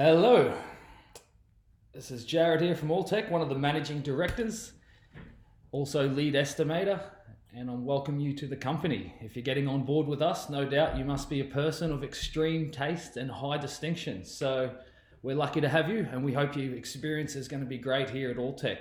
Hello, this is Jared here from Alltech, one of the managing directors, also lead estimator, and I welcome you to the company. If you're getting on board with us, no doubt you must be a person of extreme taste and high distinction. So we're lucky to have you, and we hope your experience is going to be great here at Alltech.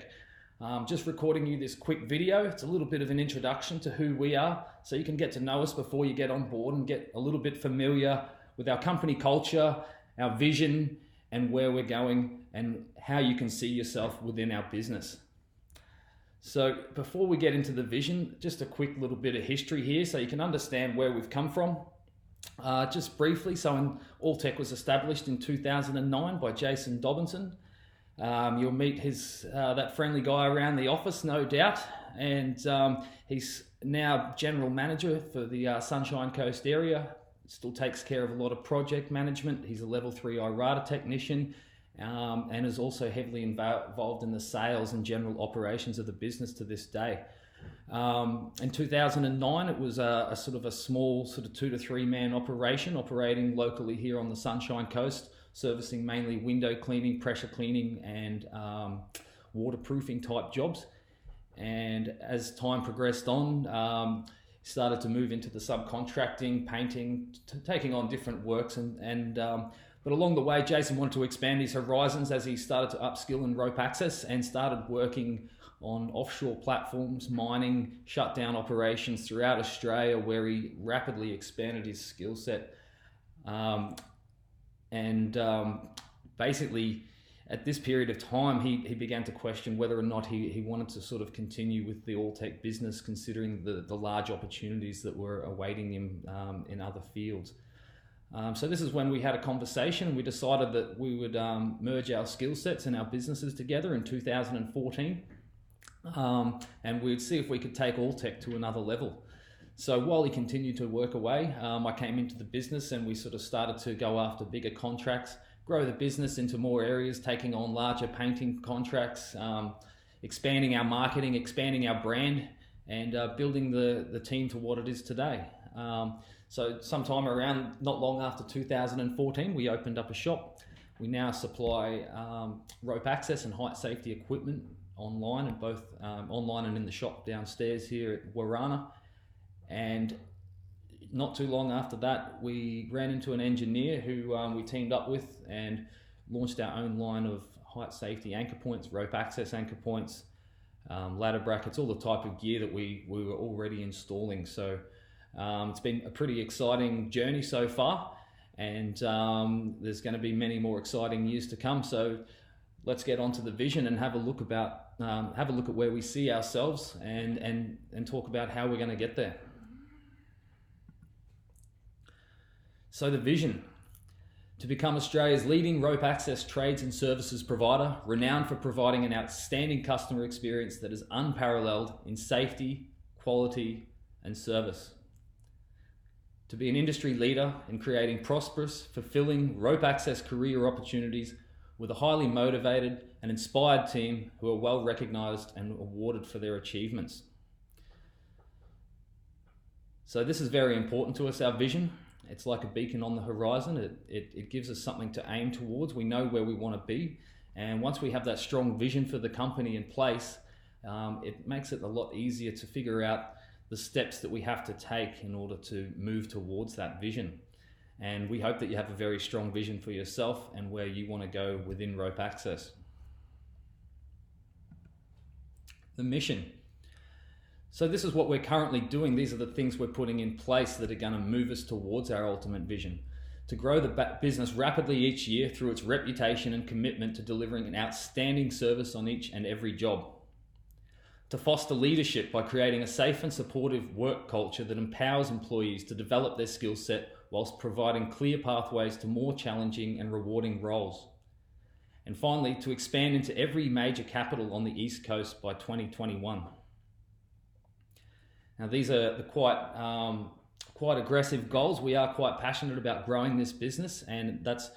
Just recording you this quick video. It's a little bit of an introduction to who we are, so you can get to know us before you get on board and get a little bit familiar with our company culture, our vision, and where we're going and how you can see yourself within our business. So before we get into the vision, just a quick little bit of history here so you can understand where we've come from. Just briefly, Alltech was established in 2009 by Jason Dobinson. You'll meet that friendly guy around the office, no doubt, and he's now general manager for the Sunshine Coast area. Still takes care of a lot of project management. He's a level 3 IRATA technician and is also heavily involved in the sales and general operations of the business to this day. In 2009, it was a small 2 to 3 man operation operating locally here on the Sunshine Coast, servicing mainly window cleaning, pressure cleaning, and waterproofing type jobs. And as time progressed on, started to move into the subcontracting, painting, taking on different works, but along the way, Jason wanted to expand his horizons as he started to upskill in rope access and started working on offshore platforms, mining, shutdown operations throughout Australia, where he rapidly expanded his skill set. Basically, at this period of time, he began to question whether or not he wanted to sort of continue with the Alltech business, considering the large opportunities that were awaiting him in other fields. So this is when we had a conversation, and we decided that we would merge our skill sets and our businesses together in 2014, and we'd see if we could take Alltech to another level. So while he continued to work away, I came into the business, and we sort of started to go after bigger contracts, grow the business into more areas, taking on larger painting contracts, expanding our marketing, expanding our brand, and building the team to what it is today. So sometime around not long after 2014, we opened up a shop. We now supply rope access and height safety equipment online, and both online and in the shop downstairs here at Warana. And not too long after that, we ran into an engineer who we teamed up with and launched our own line of height safety anchor points, rope access anchor points, ladder brackets, all the type of gear that we were already installing. So it's been a pretty exciting journey so far, and there's going to be many more exciting years to come. So let's get onto the vision and have a look at where we see ourselves and talk about how we're going to get there. So the vision: to become Australia's leading rope access trades and services provider, renowned for providing an outstanding customer experience that is unparalleled in safety, quality, and service. To be an industry leader in creating prosperous, fulfilling rope access career opportunities with a highly motivated and inspired team who are well recognized and awarded for their achievements. So this is very important to us, our vision. It's like a beacon on the horizon. It gives us something to aim towards. We know where we want to be. And once we have that strong vision for the company in place, it makes it a lot easier to figure out the steps that we have to take in order to move towards that vision. And we hope that you have a very strong vision for yourself and where you want to go within rope access. The mission. So this is what we're currently doing. These are the things we're putting in place that are going to move us towards our ultimate vision: to grow the business rapidly each year through its reputation and commitment to delivering an outstanding service on each and every job; to foster leadership by creating a safe and supportive work culture that empowers employees to develop their skill set whilst providing clear pathways to more challenging and rewarding roles; and finally, to expand into every major capital on the East Coast by 2021. Now, these are the quite aggressive goals. We are quite passionate about growing this business, and that's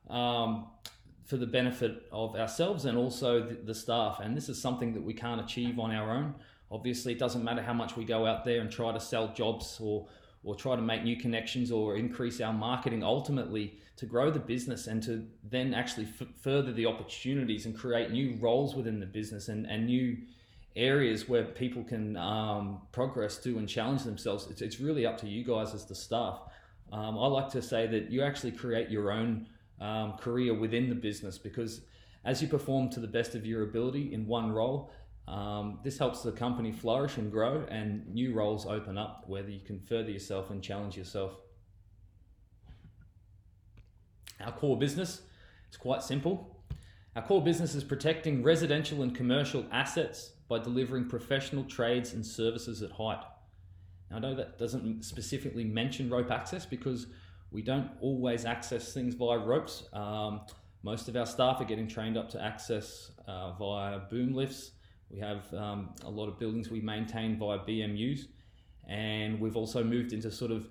for the benefit of ourselves and also the staff. And this is something that we can't achieve on our own. Obviously, it doesn't matter how much we go out there and try to sell jobs or or try to make new connections or increase our marketing ultimately to grow the business and to then actually further the opportunities and create new roles within the business and new areas where people can progress to and challenge themselves. It's really up to you guys as the staff. I like to say that you actually create your own career within the business, because as you perform to the best of your ability in one role, this helps the company flourish and grow, and new roles open up where you can further yourself and challenge yourself. Our core business is quite simple. Our core business is protecting residential and commercial assets by delivering professional trades and services at height. Now, I know that doesn't specifically mention rope access because we don't always access things via ropes. Most of our staff are getting trained up to access via boom lifts. We have a lot of buildings we maintain via BMUs, and we've also moved into sort of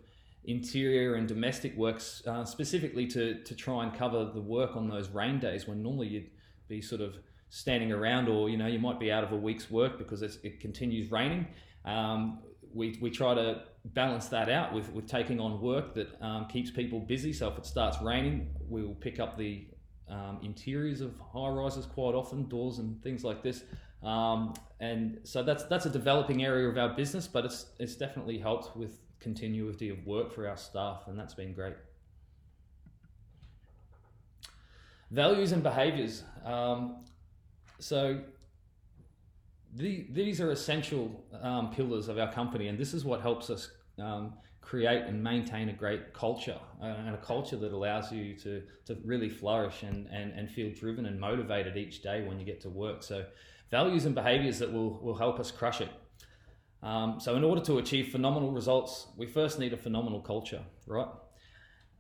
interior and domestic works specifically to try and cover the work on those rain days when normally you'd be sort of standing around, or you might be out of a week's work because it continues raining. We try to balance that out with taking on work that keeps people busy. So if it starts raining, we will pick up the interiors of high rises quite often, doors and things like this. And so that's a developing area of our business, but it's definitely helped with continuity of work for our staff, and that's been great. Values and behaviors. So these are essential pillars of our company, and this is what helps us create and maintain a great culture, and a culture that allows you to really flourish and feel driven and motivated each day when you get to work. So values and behaviors that will help us crush it. So in order to achieve phenomenal results, we first need a phenomenal culture, right?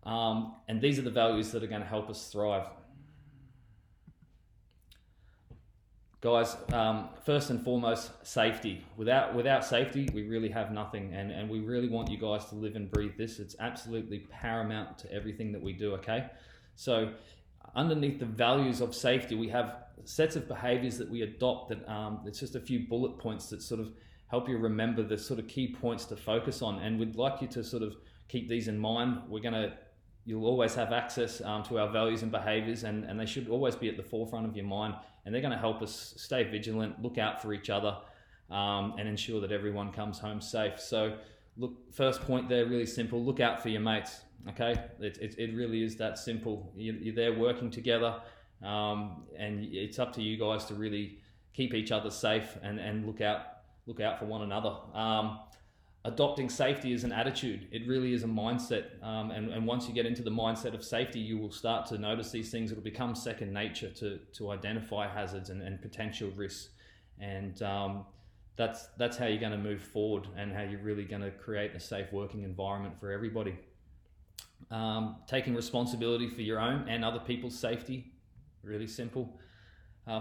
And these are the values that are going to help us thrive. Guys, first and foremost, safety. Without safety, we really have nothing, and we really want you guys to live and breathe this. It's absolutely paramount to everything that we do, okay? So underneath the values of safety, we have sets of behaviors that we adopt that it's just a few bullet points that sort of help you remember the sort of key points to focus on, and we'd like you to sort of keep these in mind. You'll always have access to our values and behaviors, and they should always be at the forefront of your mind, and they're going to help us stay vigilant, look out for each other, and ensure that everyone comes home safe. So look, first point there, really simple, look out for your mates, okay? It really is that simple. You're there working together, and it's up to you guys to really keep each other safe and look out for one another. Adopting safety is an attitude. It really is a mindset. And once you get into the mindset of safety, you will start to notice these things. It'll become second nature to identify hazards and potential risks. And that's how you're going to move forward, and how you're really going to create a safe working environment for everybody. Taking responsibility for your own and other people's safety, really simple.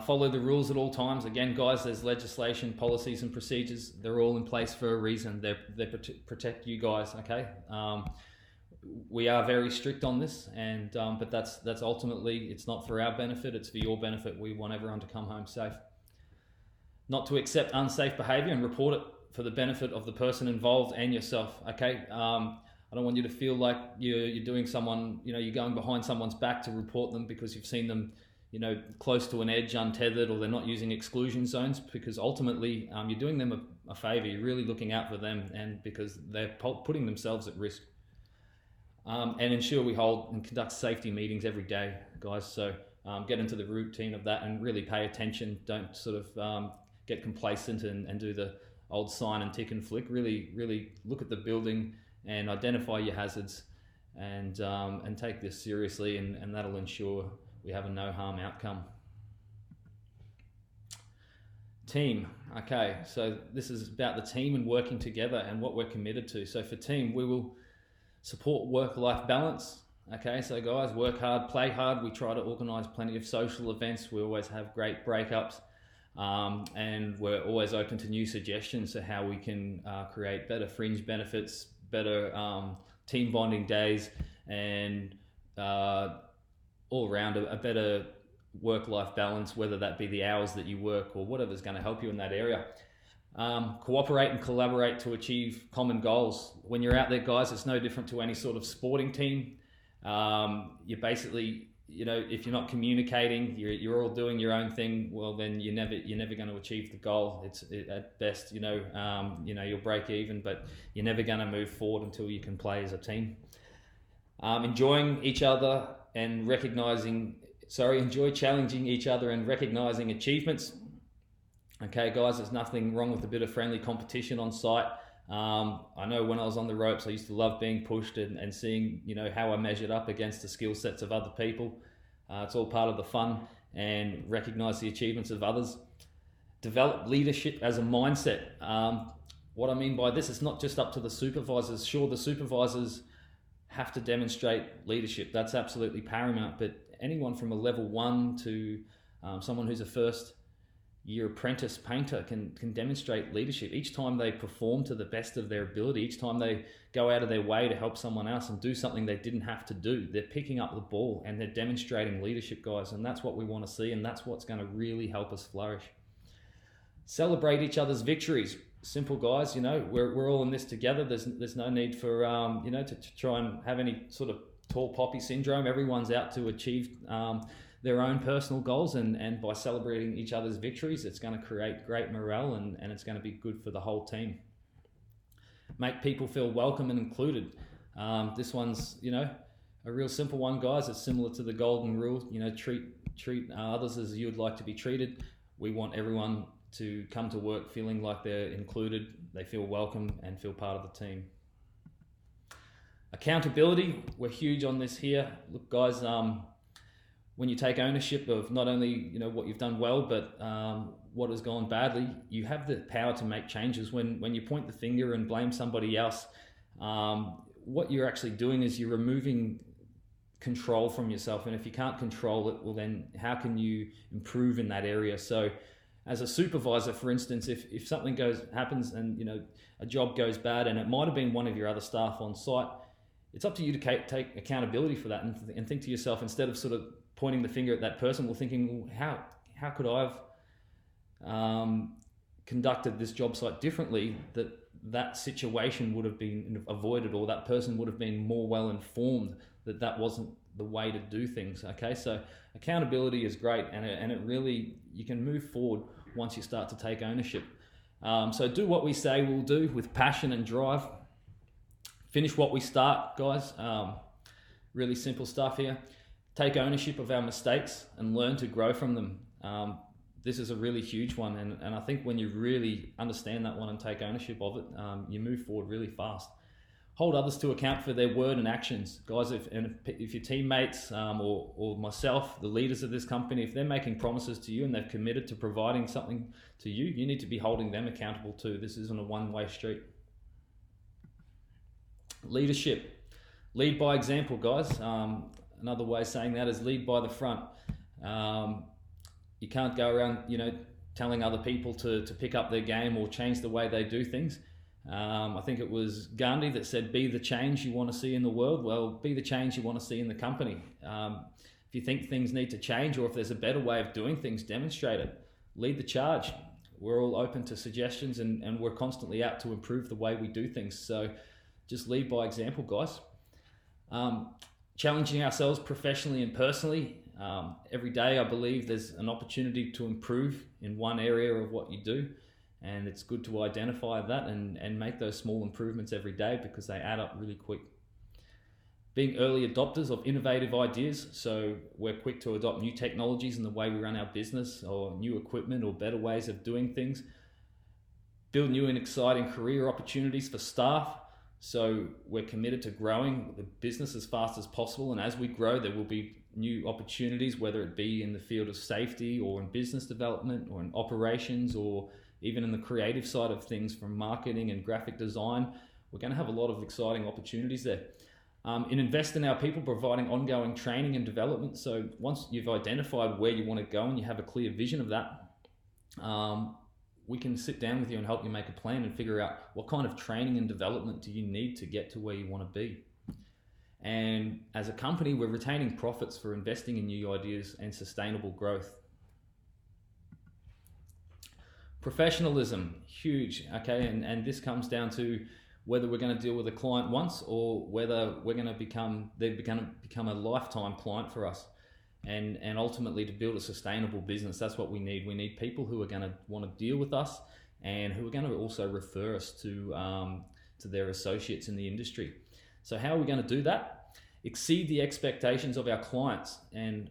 Follow the rules at all times. Again, guys, there's legislation, policies and procedures. They're all in place for a reason. They protect you guys, okay? We are very strict on this, and but that's ultimately, it's not for our benefit, it's for your benefit. We want everyone to come home safe. Not to accept unsafe behavior and report it for the benefit of the person involved and yourself, okay? I don't want you to feel like you're doing someone, you're going behind someone's back to report them because you've seen them close to an edge, untethered, or they're not using exclusion zones, because ultimately you're doing them a favor. You're really looking out for them, and because they're putting themselves at risk. And ensure we hold and conduct safety meetings every day, guys. So get into the routine of that and really pay attention. Don't sort of get complacent and do the old sign and tick and flick. Really look at the building and identify your hazards, and take this seriously, and that'll ensure we have a no harm outcome. Team. Okay, so this is about the team and working together and what we're committed to. So for team, we will support work-life balance. Okay, so guys, work hard, play hard. We try to organise plenty of social events. We always have great breakups, and we're always open to new suggestions to how we can create better fringe benefits, better team bonding days, and all around a better work-life balance, whether that be the hours that you work or whatever's going to help you in that area. Cooperate and collaborate to achieve common goals. When you're out there, guys, it's no different to any sort of sporting team. You're basically, if you're not communicating, you're all doing your own thing. Well, then you're never going to achieve the goal. At best, you'll break even, but you're never going to move forward until you can play as a team. Enjoy challenging each other and recognizing achievements. Okay, guys, there's nothing wrong with a bit of friendly competition on site. I know when I was on the ropes, I used to love being pushed and seeing, how I measured up against the skill sets of other people. It's all part of the fun, and recognize the achievements of others. Develop leadership as a mindset. What I mean by this, it's not just up to the supervisors. Sure, the supervisors have to demonstrate leadership. That's absolutely paramount. But anyone from a level 1 to someone who's a first year apprentice painter can demonstrate leadership. Each time they perform to the best of their ability, each time they go out of their way to help someone else and do something they didn't have to do, they're picking up the ball and they're demonstrating leadership, guys. And that's what we want to see, and that's what's going to really help us flourish. Celebrate each other's victories. Simple, guys. We're all in this together. There's no need for to try and have any sort of tall poppy syndrome. Everyone's out to achieve their own personal goals, and by celebrating each other's victories, it's going to create great morale, and it's going to be good for the whole team. Make people feel welcome and included. This one's a real simple one, guys. It's similar to the golden rule. Treat others as you would like to be treated. We want everyone to come to work feeling like they're included, they feel welcome, and feel part of the team. Accountability, we're huge on this here. Look, guys, when you take ownership of not only what you've done well, but what has gone badly, you have the power to make changes. When you point the finger and blame somebody else, what you're actually doing is you're removing control from yourself. And if you can't control it, well, then how can you improve in that area? So as a supervisor, for instance, if something happens and a job goes bad, and it might have been one of your other staff on site, it's up to you to take accountability for that and think to yourself, instead of sort of pointing the finger at that person, well, thinking, well, how could I have conducted this job site differently that situation would have been avoided, or that person would have been more well informed that wasn't the way to do things. Okay, so accountability is great, and it really, you can move forward once you start to take ownership. So do what we say we'll do with passion and drive. Finish what we start, guys. Really simple stuff here. Take ownership of our mistakes and learn to grow from them. This is a really huge one, and I think when you really understand that one and take ownership of it, you move forward really fast. Hold others to account for their word and actions. Guys, if your teammates or myself, the leaders of this company, if they're making promises to you and they've committed to providing something to you, you need to be holding them accountable too. This isn't a one-way street. Leadership. Lead by example, guys. Another way of saying that is lead by the front. You can't go around, telling other people to pick up their game or change the way they do things. I think it was Gandhi that said, be the change you want to see in the world. Well, be the change you want to see in the company. If you think things need to change, or if there's a better way of doing things, demonstrate it. Lead the charge. We're all open to suggestions, and we're constantly out to improve the way we do things. So just lead by example, guys. Challenging ourselves professionally and personally. Every day, I believe there's an opportunity to improve in one area of what you do. And it's good to identify that and make those small improvements every day, because they add up really quick. Being early adopters of innovative ideas, so we're quick to adopt new technologies in the way we run our business, or new equipment, or better ways of doing things. Build new and exciting career opportunities for staff, so we're committed to growing the business as fast as possible, and as we grow, there will be new opportunities, whether it be in the field of safety, or in business development, or in operations, or even in the creative side of things, from marketing and graphic design. We're going to have a lot of exciting opportunities there. Invest in our people, providing ongoing training and development. So once you've identified where you want to go and you have a clear vision of that, we can sit down with you and help you make a plan and figure out what kind of training and development do you need to get to where you want to be. And as a company, we're retaining profits for investing in new ideas and sustainable growth. Professionalism, huge, okay, and this comes down to whether we're going to deal with a client once or whether they're going to become a lifetime client for us. And ultimately, to build a sustainable business, that's what we need. We need people who are going to want to deal with us and who are going to also refer us to their associates in the industry. So how are we going to do that? Exceed the expectations of our clients. And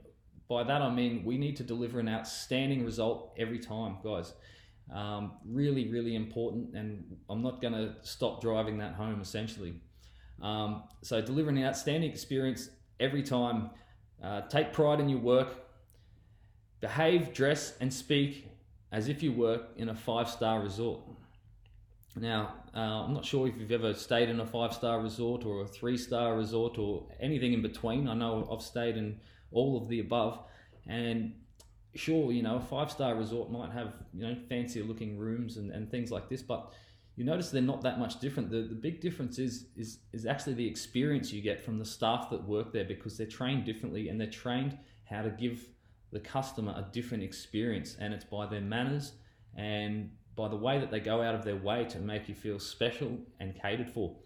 by that I mean we need to deliver an outstanding result every time, guys. Really, really important, and I'm not going to stop driving that home essentially. So deliver an outstanding experience every time. Take pride in your work. Behave, dress, and speak as if you work in a 5-star resort. Now, I'm not sure if you've ever stayed in a 5-star resort or a 3-star resort or anything in between. I know I've stayed in all of the above, and sure, a 5-star resort might have, fancier looking rooms and things like this, but you notice they're not that much different. The big difference is actually the experience you get from the staff that work there, because they're trained differently and they're trained how to give the customer a different experience, and it's by their manners and by the way that they go out of their way to make you feel special and catered for.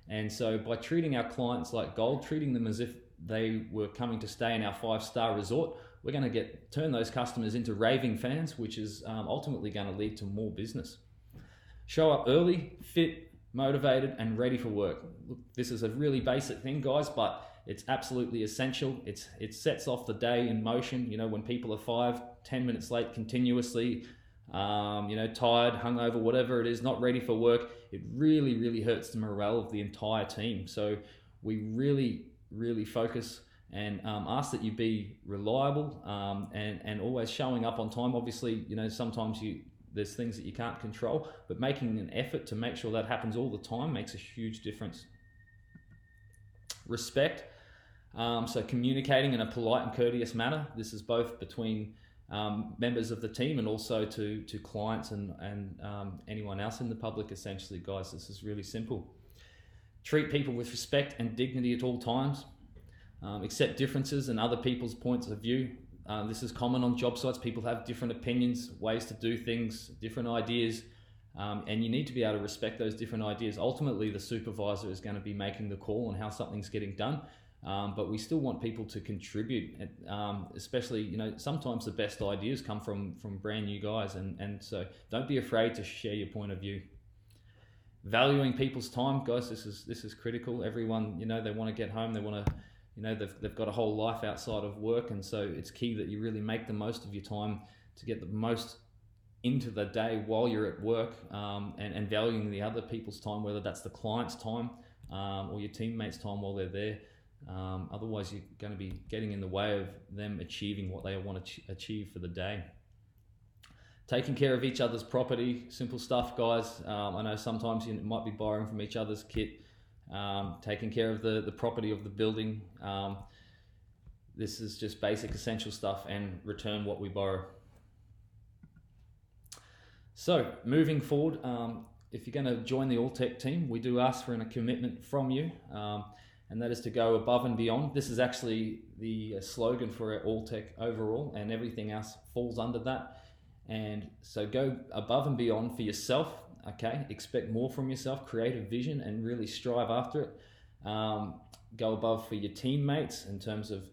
And so by treating our clients like gold, treating them as if they were coming to stay in our 5-star resort, we're going to turn those customers into raving fans, which is ultimately going to lead to more business. Show up early, fit, motivated, and ready for work. Look, this is a really basic thing, guys, but it's absolutely essential. It sets off the day in motion. When people are 5-10 minutes late continuously, tired, hungover, whatever it is, not ready for work, it really, really hurts the morale of the entire team. So we really, really focus and ask that you be reliable and always showing up on time. Obviously, sometimes there's things that you can't control, but making an effort to make sure that happens all the time makes a huge difference. Respect, so communicating in a polite and courteous manner. This is both between members of the team and also to clients and anyone else in the public, essentially, guys. This is really simple. Treat people with respect and dignity at all times. Accept differences and other people's points of view. This is common on job sites. People have different opinions, ways to do things, different ideas, and you need to be able to respect those different ideas. Ultimately, the supervisor is going to be making the call on how something's getting done, but we still want people to contribute, especially, sometimes the best ideas come from brand new guys, and so don't be afraid to share your point of view. Valuing people's time, guys, this is critical. Everyone, they want to get home, they want to, they've got a whole life outside of work, and so it's key that you really make the most of your time to get the most into the day while you're at work, and valuing the other people's time, whether that's the client's time or your teammates' time while they're there. Otherwise, you're going to be getting in the way of them achieving what they want to achieve for the day. Taking care of each other's property, simple stuff, guys. I know sometimes you might be borrowing from each other's kit. Taking care of the property of the building. This is just basic essential stuff, and return what we borrow. So moving forward, if you're going to join the Alltech team, we do ask for a commitment from you, and that is to go above and beyond. This is actually the slogan for Alltech overall, and everything else falls under that. And so go above and beyond for yourself. Okay, expect more from yourself, create a vision and really strive after it. Go above for your teammates in terms of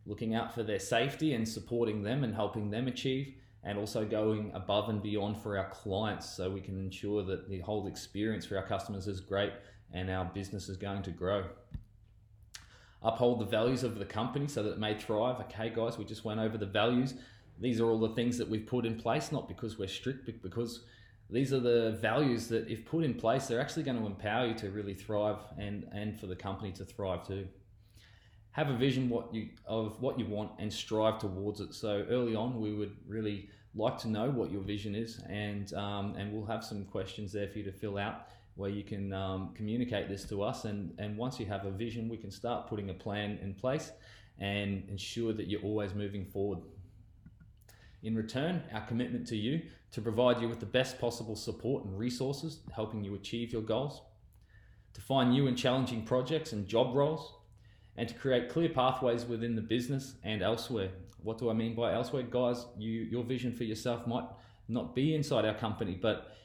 looking out for their safety and supporting them and helping them achieve, and also going above and beyond for our clients so we can ensure that the whole experience for our customers is great and our business is going to grow. Uphold the values of the company so that it may thrive. Okay, guys, we just went over the values. These are all the things that we've put in place, not because we're strict, but because these are the values that, if put in place, they're actually going to empower you to really thrive and for the company to thrive too. Have a vision of what you want and strive towards it. So early on, we would really like to know what your vision is, and we'll have some questions there for you to fill out where you can communicate this to us. And once you have a vision, we can start putting a plan in place and ensure that you're always moving forward. In return, our commitment to you to provide you with the best possible support and resources, helping you achieve your goals, to find new and challenging projects and job roles, and to create clear pathways within the business and elsewhere. What do I mean by elsewhere? Guys, your vision for yourself might not be inside our company, but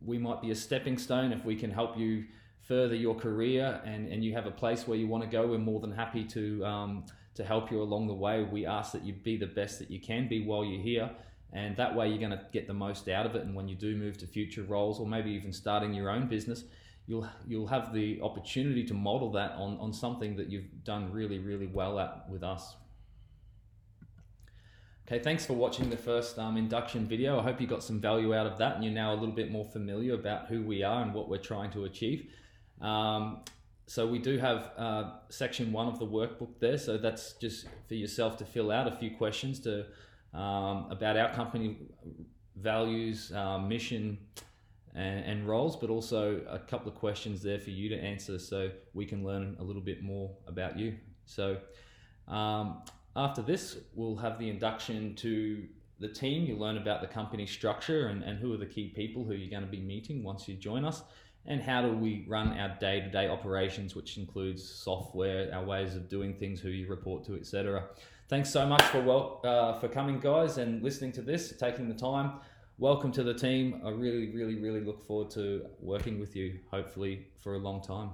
we might be a stepping stone. If we can help you further your career and you have a place where you want to go, we're more than happy to help you along the way. We ask that you be the best that you can be while you're here, and that way you're going to get the most out of it. And when you do move to future roles, or maybe even starting your own business, you'll have the opportunity to model that on something that you've done really, really well at with us. Okay, thanks for watching the first induction video. I hope you got some value out of that and you're now a little bit more familiar about who we are and what we're trying to achieve. So we do have section 1 of the workbook there, so that's just for yourself to fill out a few questions about our company values, mission, and roles, but also a couple of questions there for you to answer so we can learn a little bit more about you. So after this, we'll have the induction to the team. You'll learn about the company structure and who are the key people who you're going to be meeting once you join us, and how do we run our day-to-day operations, which includes software, our ways of doing things, who you report to, etc. Thanks so much for coming, guys, and listening to this, taking the time. Welcome to the team. I really, really, really look forward to working with you, hopefully for a long time.